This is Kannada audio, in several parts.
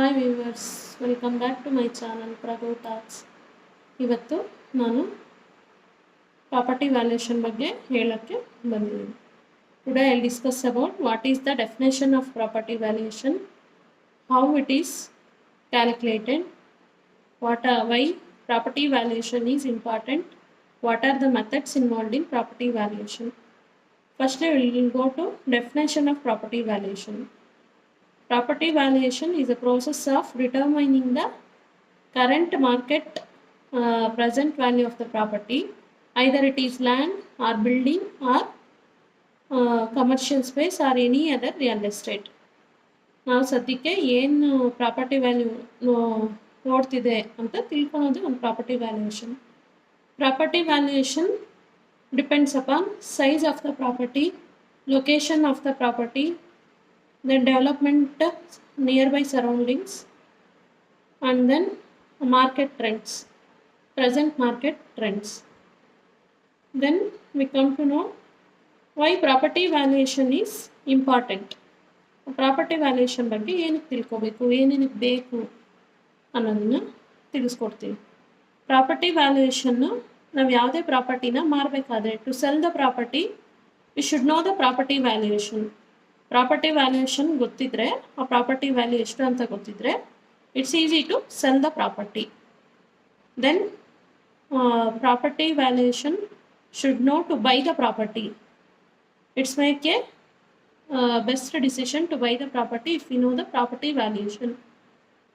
Hi viewers, welcome back to my channel Prabhu talks. ಇವತ್ತು ನಾನು ಪ್ರಾಪರ್ಟಿ ವ್ಯಾಲ್ಯೂಯೇಷನ್ ಬಗ್ಗೆ ಹೇಳೋಕ್ಕೆ ಬಂದಿದ್ದೀನಿ. Today I discuss about what is the definition of property valuation, how it is calculated, why property valuation is important, what are the methods involved in property valuation. Firstly, we will go to definition of property valuation. Property valuation is a process of determining the current market present value of the property, either it is land or building or commercial space or any other real estate. ನಾವು ಸದ್ಯಕ್ಕೆ ಏನು ಪ್ರಾಪರ್ಟಿ ವ್ಯಾಲ್ಯೂ ನೋಡ್ತಿದೆ ಅಂತ ತಿಳ್ಕೊಳೋದು ಒಂದು property valuation. Property valuation depends upon size of the property, location of the property, then development nearby surroundings, and then market trends, present market trends. Then we come to know why property valuation is important. Property valuation ಬಗ್ಗೆ ಏನಕ್ಕೆ ತಿಳ್ಕೊಬೇಕು, ಏನೇನಕ್ಕೆ ಬೇಕು ಅನ್ನೋದನ್ನು ತಿಳಿಸ್ಕೊಡ್ತೀವಿ. ಪ್ರಾಪರ್ಟಿ ವ್ಯಾಲ್ಯೂಯೇಷನ್ನು ನಾವು ಯಾವುದೇ ಪ್ರಾಪರ್ಟಿನ ಮಾರಬೇಕಾದ್ರೆ, to sell the property we should know the property valuation. Property valuation ಗೊತ್ತಿದ್ರೆ, ಆ ಪ್ರಾಪರ್ಟಿ ವ್ಯಾಲ್ಯೂ ಎಷ್ಟು ಅಂತ ಗೊತ್ತಿದ್ರೆ, it's easy to sell the property. Then property valuation should know to buy the property. It's make a best decision to buy the property if you know the property valuation.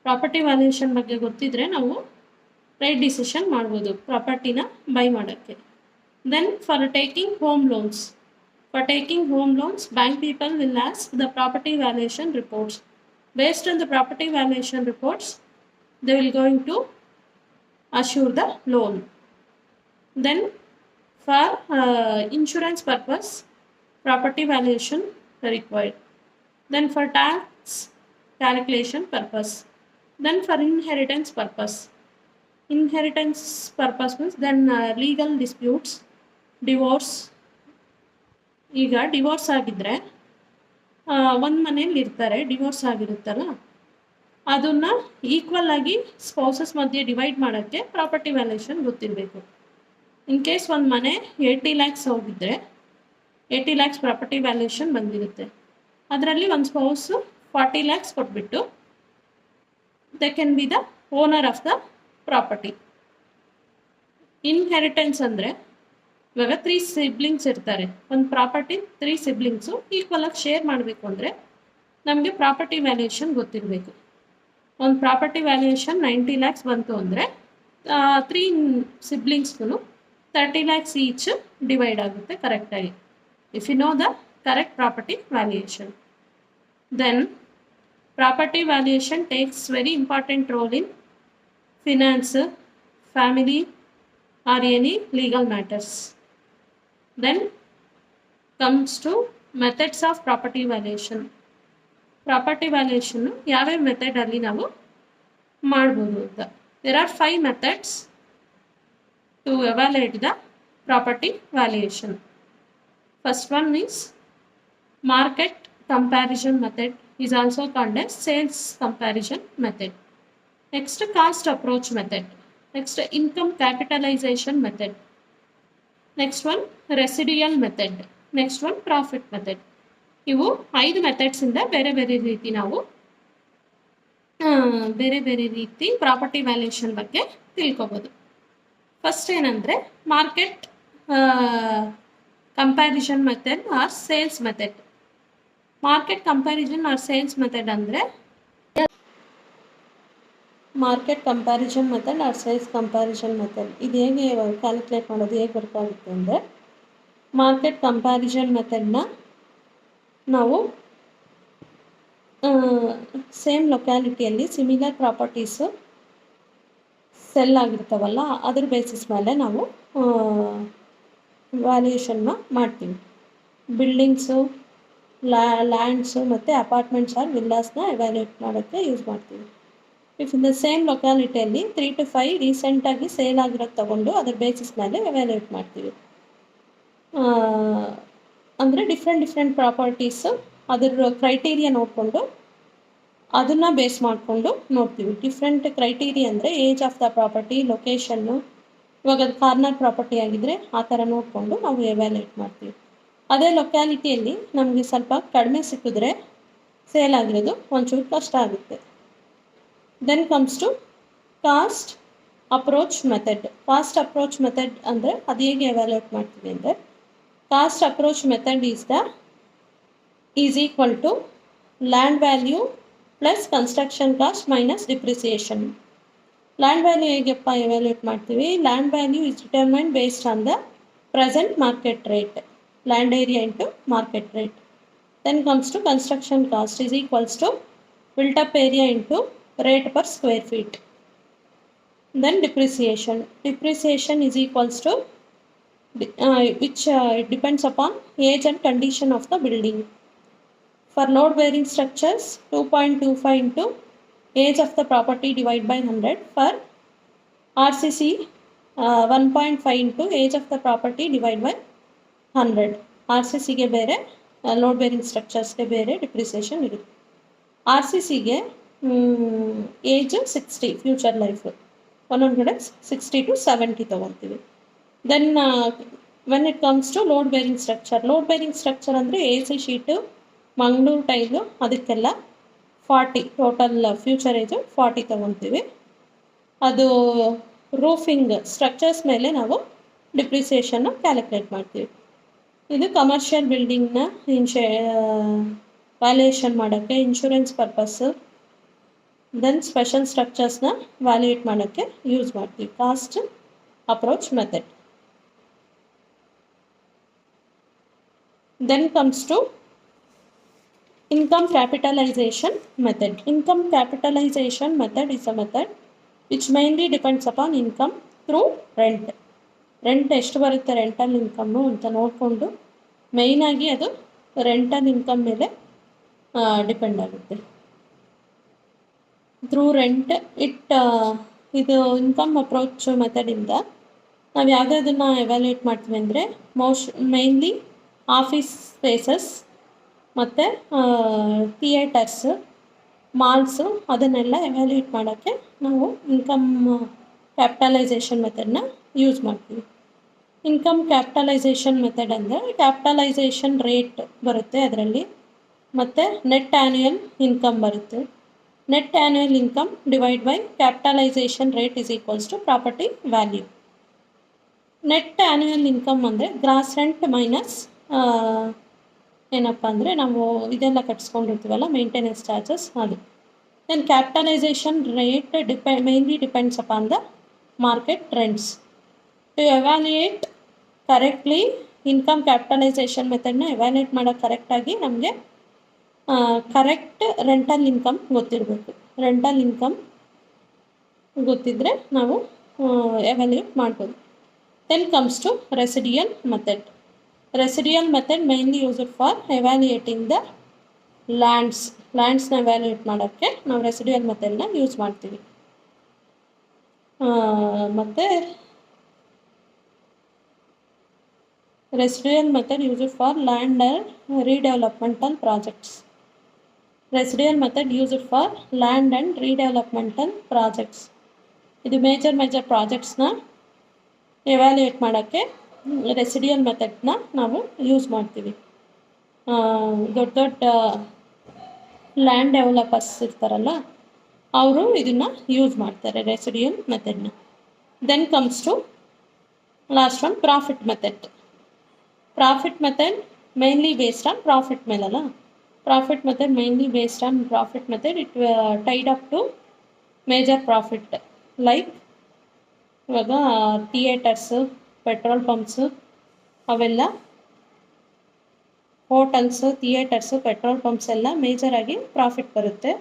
Property valuation ಬಗ್ಗೆ ಗೊತ್ತಿದ್ರೆ ನಾವು ರೈಟ್ ಡಿಸಿಷನ್ ಮಾಡ್ಬೋದು ಪ್ರಾಪರ್ಟಿನ ಬೈ ಮಾಡೋಕ್ಕೆ. Then for taking home loans, for taking home loans, bank people will ask the property valuation reports. Based on the property valuation reports, they will going to assure the loan. Then for insurance purpose, property valuation required. Then for tax calculation purpose. Then for inheritance purpose. Inheritance purpose means then legal disputes, divorce. ಈಗ ಡಿವೋರ್ಸ್ ಆಗಿದ್ದರೆ, ಒಂದು ಮನೇಲಿ ಇರ್ತಾರೆ, ಡಿವೋರ್ಸ್ ಆಗಿರುತ್ತಲ್ಲ, ಅದನ್ನು ಈಕ್ವಲ್ ಆಗಿ ಸ್ಪೌಸಸ್ ಮಧ್ಯೆ ಡಿವೈಡ್ ಮಾಡೋಕ್ಕೆ ಪ್ರಾಪರ್ಟಿ ವ್ಯಾಲ್ಯೂಯೇಷನ್ ಗೊತ್ತಿರಬೇಕು. ಇನ್ ಕೇಸ್ ಒಂದು ಮನೆ 80 lakhs ಹೋಗಿದ್ದರೆ 80 lakhs ಪ್ರಾಪರ್ಟಿ ವ್ಯಾಲ್ಯೂಯೇಷನ್ ಬಂದಿರುತ್ತೆ. ಅದರಲ್ಲಿ ಒಂದು ಸ್ಪೌಸು 40 lakhs ಕೊಟ್ಬಿಟ್ಟು they can be the owner of the property. Inheritance ಅಂದರೆ ಇವಾಗ 3 siblings ಇರ್ತಾರೆ, ಒಂದು ಪ್ರಾಪರ್ಟಿ 3 siblings ಈಕ್ವಲ್ ಆಗಿ ಶೇರ್ ಮಾಡಬೇಕು ಅಂದರೆ ನಮಗೆ ಪ್ರಾಪರ್ಟಿ ವ್ಯಾಲ್ಯೂಯೇಷನ್ ಗೊತ್ತಿರಬೇಕು. ಒಂದು ಪ್ರಾಪರ್ಟಿ ವ್ಯಾಲ್ಯೂಯೇಷನ್ 90 lakhs ಬಂತು ಅಂದರೆ 3 siblingsಗೂ 30 lakhs ಈಚ್ ಡಿವೈಡ್ ಆಗುತ್ತೆ ಕರೆಕ್ಟಾಗಿ, if you know the correct property valuation. Then property valuation takes very important role in finance, family or any legal matters. Then comes to methods of property valuation. Property valuation ಯಾವ್ಯಾವ ಮೆಥಡಲ್ಲಿ ನಾವು ಮಾಡ್ಬೋದು ಅಂತ. There are 5 methods to evaluate the property valuation. First one is market comparison method, is also called as sales comparison method. Next, cost approach method. Next, income capitalization method. Next one residual method. Next one profit method. ಇವು 5 ಮೆಥಡ್ಸಿಂದ ಬೇರೆ ಬೇರೆ ರೀತಿ ನಾವು ಬೇರೆ ಬೇರೆ ರೀತಿ ಪ್ರಾಪರ್ಟಿ ವ್ಯಾಲ್ಯೂಯೇಷನ್ ಬಗ್ಗೆ ತಿಳ್ಕೊಬೋದು. ಫಸ್ಟ್ ಏನಂದರೆ market comparison method or sales method. Market comparison or sales method ಅಂದರೆ market comparison method or sales comparison method ಇದು ಹೇಗೆ ಕ್ಯಾಲ್ಕುಲೇಟ್ ಮಾಡೋದು, ಹೇಗೆ ವರ್ಕ್ ಆಗುತ್ತೆ ಅಂದರೆ, ಮಾರ್ಕೆಟ್ ಕಂಪ್ಯಾರಿಸನ್ ಮೆಥಡ್ನ ನಾವು ಸೇಮ್ ಲೊಕ್ಯಾಲಿಟಿಯಲ್ಲಿ ಸಿಮಿಲರ್ ಪ್ರಾಪರ್ಟೀಸು ಸೆಲ್ ಆಗಿರ್ತಾವಲ್ಲ, ಅದ್ರ ಬೇಸಿಸ್ ಮೇಲೆ ನಾವು ವ್ಯಾಲ್ಯೂಯೇಷನ್ನ ಮಾಡ್ತೀವಿ. ಬಿಲ್ಡಿಂಗ್ಸು, ಲ್ಯಾಂಡ್ಸು ಮತ್ತು ಅಪಾರ್ಟ್ಮೆಂಟ್ಸ್ ಆರ್ ವಿಲ್ಲಾಸ್ನ ಎವ್ಯಾಲ್ಯೂಯೇಟ್ ಮಾಡೋಕ್ಕೆ ಯೂಸ್ ಮಾಡ್ತೀವಿ. ಇಫ್ ಇನ್ ದ ಸೇಮ್ ಲೊಕ್ಯಾಲಿಟಿಯಲ್ಲಿ 3 to 5 ರೀಸೆಂಟಾಗಿ ಸೇಲ್ ಆಗಿರೋದು ತೊಗೊಂಡು ಅದ್ರ ಬೇಸಿಸ್ ಮೇಲೆ ಎವ್ಯಾಲ್ಯೂಯೇಟ್ ಮಾಡ್ತೀವಿ. ಅಂದರೆ ಡಿಫ್ರೆಂಟ್ ಪ್ರಾಪರ್ಟೀಸು ಅದ್ರ ಕ್ರೈಟೀರಿಯಾ ನೋಡಿಕೊಂಡು ಅದನ್ನು ಬೇಸ್ ಮಾಡಿಕೊಂಡು ನೋಡ್ತೀವಿ. ಡಿಫ್ರೆಂಟ್ ಕ್ರೈಟೀರಿಯಾ ಅಂದರೆ age of the property, location. ಇವಾಗ ಅದು ಕಾರ್ನರ್ ಪ್ರಾಪರ್ಟಿ ಆಗಿದ್ದರೆ ಆ ಥರ ನೋಡಿಕೊಂಡು ನಾವು ಎವ್ಯಾಲ್ಯೂಯೇಟ್ ಮಾಡ್ತೀವಿ. ಅದೇ ಲೊಕ್ಯಾಲಿಟಿಯಲ್ಲಿ ನಮಗೆ ಸ್ವಲ್ಪ ಕಡಿಮೆ ಸಿಕ್ಕಿದ್ರೆ ಸೇಲ್ ಆಗಿರೋದು ಒಂಚೂರು ಕಷ್ಟ ಆಗುತ್ತೆ. Then comes to cost approach method. Cost approach method ಅಂದರೆ ಅದು ಹೇಗೆ ಎವ್ಯಾಲ್ಯೂಯೇಟ್ ಮಾಡ್ತೀವಿ ಅಂದರೆ, cost approach method is equal to land value plus construction cost minus depreciation. Land value ಹೇಗೆಪ್ಪ ಎವ್ಯಾಲ್ಯೂಯೇಟ್ ಮಾಡ್ತೀವಿ? Land value is determined based on the present market rate, land area into market rate. Then comes to construction cost is equals to built up area into rate per square feet. Then depreciation. Depreciation is equals to which it depends upon age and condition of the building. For load bearing structures 2.25 into age of the property divided by 100. For RCC 1.5 into age of the property divided by 100. RCC ಗೆ ಬೇರೆ, ಲೋಡ್ ಬೇರಿಂಗ್ ಸ್ಟ್ರಕ್ಚರ್ಸ್ಗೆ ಬೇರೆ ಡಿಪ್ರಿಸಿಯೇಷನ್ ಇರುತ್ತೆ. RCCಗೆ ಏಜ್ 60, ಫ್ಯೂಚರ್ ಲೈಫ್ ಒಂದೊಂದು ಕಡೆ 60 to 70 ತೊಗೊತೀವಿ. Then when it comes to load bearing structure, load bearing structure ಅಂದರೆ AC ಶೀಟು, ಮಂಗಳೂರು ಟೈಲು, ಅದಕ್ಕೆಲ್ಲ 40 ಟೋಟಲ್ ಫ್ಯೂಚರ್ ಏಜು 40 ತೊಗೊತೀವಿ. ಅದು ರೂಫಿಂಗ್ ಸ್ಟ್ರಕ್ಚರ್ಸ್ ಮೇಲೆ ನಾವು ಡಿಪ್ರಿಸಿಯೇಷನ್ನ ಕ್ಯಾಲ್ಕುಲೇಟ್ ಮಾಡ್ತೀವಿ. ಇದು ಕಮರ್ಷಿಯಲ್ ಬಿಲ್ಡಿಂಗ್ನ ವ್ಯಾಲ್ಯೂಯೇಷನ್ ಮಾಡೋಕ್ಕೆ, ಇನ್ಶೂರೆನ್ಸ್ ಪರ್ಪಸ್ಸು, ದೆನ್ ಸ್ಪೆಷಲ್ ಸ್ಟ್ರಕ್ಚರ್ಸ್ನ ವ್ಯಾಲ್ಯೂಯೇಟ್ ಮಾಡೋಕ್ಕೆ ಯೂಸ್ ಮಾಡ್ತೀವಿ cost approach method. Then comes to income capitalization method. Income capitalization method is a method which mainly depends upon income through rent. Rent ಎಷ್ಟು ಬರುತ್ತೆ ರೆಂಟಲ್ ಇನ್ಕಮ್ಮು ಅಂತ ನೋಡಿಕೊಂಡು, ಮೇಯ್ನಾಗಿ ಅದು ರೆಂಟಲ್ ಇನ್ಕಮ್ ಮೇಲೆ ಡಿಪೆಂಡ್ ಆಗುತ್ತೆ. ಥ್ರೂ ರೆಂಟ್ ಇದು ಇನ್ಕಮ್ ಅಪ್ರೋಚ್ ಮೆಥಡಿಂದ ನಾವು ಯಾವುದನ್ನು ಎವ್ಯಾಲ್ಯೂಯೇಟ್ ಮಾಡ್ತೀವಿ ಅಂದರೆ, ಮೇಯ್ನ್ಲಿ ಆಫೀಸ್ ಸ್ಪೇಸಸ್ ಮತ್ತು ಥಿಯೇಟರ್ಸ್, ಮಾಲ್ಸು, ಅದನ್ನೆಲ್ಲ ಎವ್ಯಾಲ್ಯೂಯೇಟ್ ಮಾಡೋಕ್ಕೆ ನಾವು ಇನ್ಕಮ್ ಕ್ಯಾಪಿಟಲೈಸೇಷನ್ ಮೆಥಡನ್ನ ಯೂಸ್ ಮಾಡ್ತೀವಿ. ಇನ್ಕಮ್ ಕ್ಯಾಪಿಟಲೈಸೇಷನ್ ಮೆಥಡ್ ಅಂದರೆ ಕ್ಯಾಪಿಟಲೈಸೇಷನ್ ರೇಟ್ ಬರುತ್ತೆ ಅದರಲ್ಲಿ, ಮತ್ತು ನೆಟ್ ಆ್ಯನ್ಯುಯಲ್ ಇನ್ಕಮ್ ಬರುತ್ತೆ. Net annual income divide by capitalization rate is equals to property value. Net annual income ಅಂದರೆ ಗ್ರಾಸ್ ರೆಂಟ್ ಮೈನಸ್ ಏನಪ್ಪ ಅಂದರೆ ನಾವು ಇದೆಲ್ಲ ಕಟ್ಸ್ಕೊಂಡಿರ್ತೀವಲ್ಲ ಮೇಂಟೆನೆನ್ಸ್ ಚಾರ್ಜಸ್, ಅದು. Then capitalization rate mainly depends upon the market trends. To evaluate correctly income capitalization ಮೆಥಡ್ನ ಎವ್ಯಾಲ್ಯೂಯೇಟ್ ಮಾಡೋಕ್ಕೆ ಕರೆಕ್ಟಾಗಿ ನಮಗೆ ಕರೆಕ್ಟ್ ರೆಂಟಲ್ ಇನ್ಕಮ್ ಗೊತ್ತಿರಬೇಕು. ರೆಂಟಲ್ ಇನ್ಕಮ್ ಗೊತ್ತಿದ್ದರೆ ನಾವು ಎವ್ಯಾಲ್ಯೂಯೇಟ್ ಮಾಡ್ಬೋದು. Then comes to residual method. Residual method mainly used for evaluating the ಲ್ಯಾಂಡ್ಸ್ನ ಎವ್ಯಾಲ್ಯೂಯೇಟ್ ಮಾಡೋಕ್ಕೆ ನಾವು ರೆಸಿಡಿಯಲ್ ಮೆಥಡ್ನ ಯೂಸ್ ಮಾಡ್ತೀವಿ. ಮತ್ತು residual method used for land and redevelopmental projects. Residual method used for land and redevelopmental projects. ಇದು ಮೇಜರ್ ಪ್ರಾಜೆಕ್ಟ್ಸ್ನ ಎವ್ಯಾಲ್ಯೂಯೇಟ್ ಮಾಡೋಕ್ಕೆ ರೆಸಿಡಿಯಲ್ ಮೆಥಡ್ನ ನಾವು ಯೂಸ್ ಮಾಡ್ತೀವಿ. ದೊಡ್ಡ ದೊಡ್ಡ ಲ್ಯಾಂಡ್ ಡೆವಲಪರ್ಸ್ ಇರ್ತಾರಲ್ಲ, ಅವರು ಇದನ್ನು ಯೂಸ್ ಮಾಡ್ತಾರೆ ರೆಸಿಡಿಯಲ್ ಮೆಥಡ್ನ. Then comes to last one profit method. Profit method mainly based on profit ಮೇಲಲ್ಲ. Profit method mainly based on profit method. It tied up to major profit like ಇವಾಗ ಥಿಯೇಟರ್ಸು, ಪೆಟ್ರೋಲ್ ಪಂಪ್ಸು, ಅವೆಲ್ಲ ಹೋಟೆಲ್ಸು, ಥಿಯೇಟರ್ಸು, ಪೆಟ್ರೋಲ್ ಪಂಪ್ಸ್ ಎಲ್ಲ ಮೇಜರಾಗಿ ಪ್ರಾಫಿಟ್ ಬರುತ್ತೆ.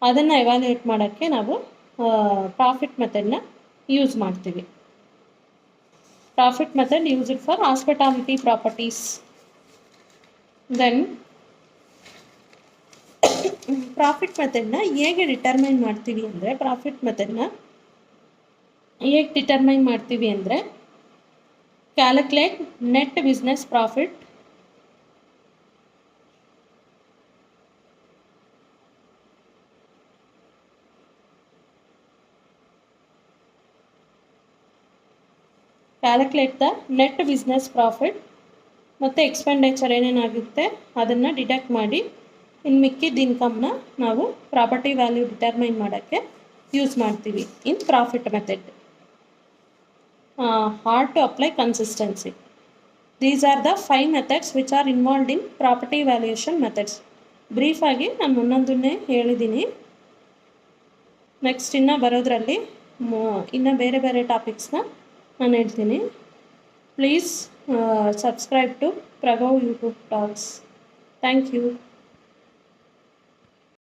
ಅದನ್ನು ಎವ್ಯಾಲ್ಯೂಯೇಟ್ ಮಾಡೋಕ್ಕೆ ನಾವು ಪ್ರಾಫಿಟ್ ಮೆಥಡ್ನ ಯೂಸ್ ಮಾಡ್ತೀವಿ. Profit method used for hospitality properties. Then profit ಮೆಥಡ್ನ ಹೇಗೆ ಡಿಟರ್ಮೈನ್ ಮಾಡ್ತೀವಿ ಅಂದರೆ, ಪ್ರಾಫಿಟ್ ಮೆಥಡ್ನ ಹೇಗೆ ಡಿಟರ್ಮೈನ್ ಮಾಡ್ತೀವಿ ಅಂದರೆ, calculate net business profit calculate the net business profit ಮತ್ತು ಎಕ್ಸ್ಪೆಂಡಿಚರ್ ಏನೇನಾಗುತ್ತೆ ಅದನ್ನು ಡಿಡಕ್ಟ್ ಮಾಡಿ ಇನ್ನು ಮಿಕ್ಕಿದ ಇನ್ಕಮ್ನ ನಾವು ಪ್ರಾಪರ್ಟಿ ವ್ಯಾಲ್ಯೂ ಡಿಟರ್ಮೈನ್ ಮಾಡೋಕ್ಕೆ ಯೂಸ್ ಮಾಡ್ತೀವಿ in profit method. Hard to apply consistency. These are the 5 methods which are involved in property valuation methods. ಬ್ರೀಫಾಗಿ ನಾನು ಒಂದೊಂದನ್ನೇ ಹೇಳಿದ್ದೀನಿ. ನೆಕ್ಸ್ಟ್ ಇನ್ನು ಬರೋದ್ರಲ್ಲಿ ಇನ್ನು ಬೇರೆ ಬೇರೆ ಟಾಪಿಕ್ಸ್ನ ನಾನು ಹೇಳ್ತೀನಿ. Please subscribe to Pragav YouTube talks. Thank you.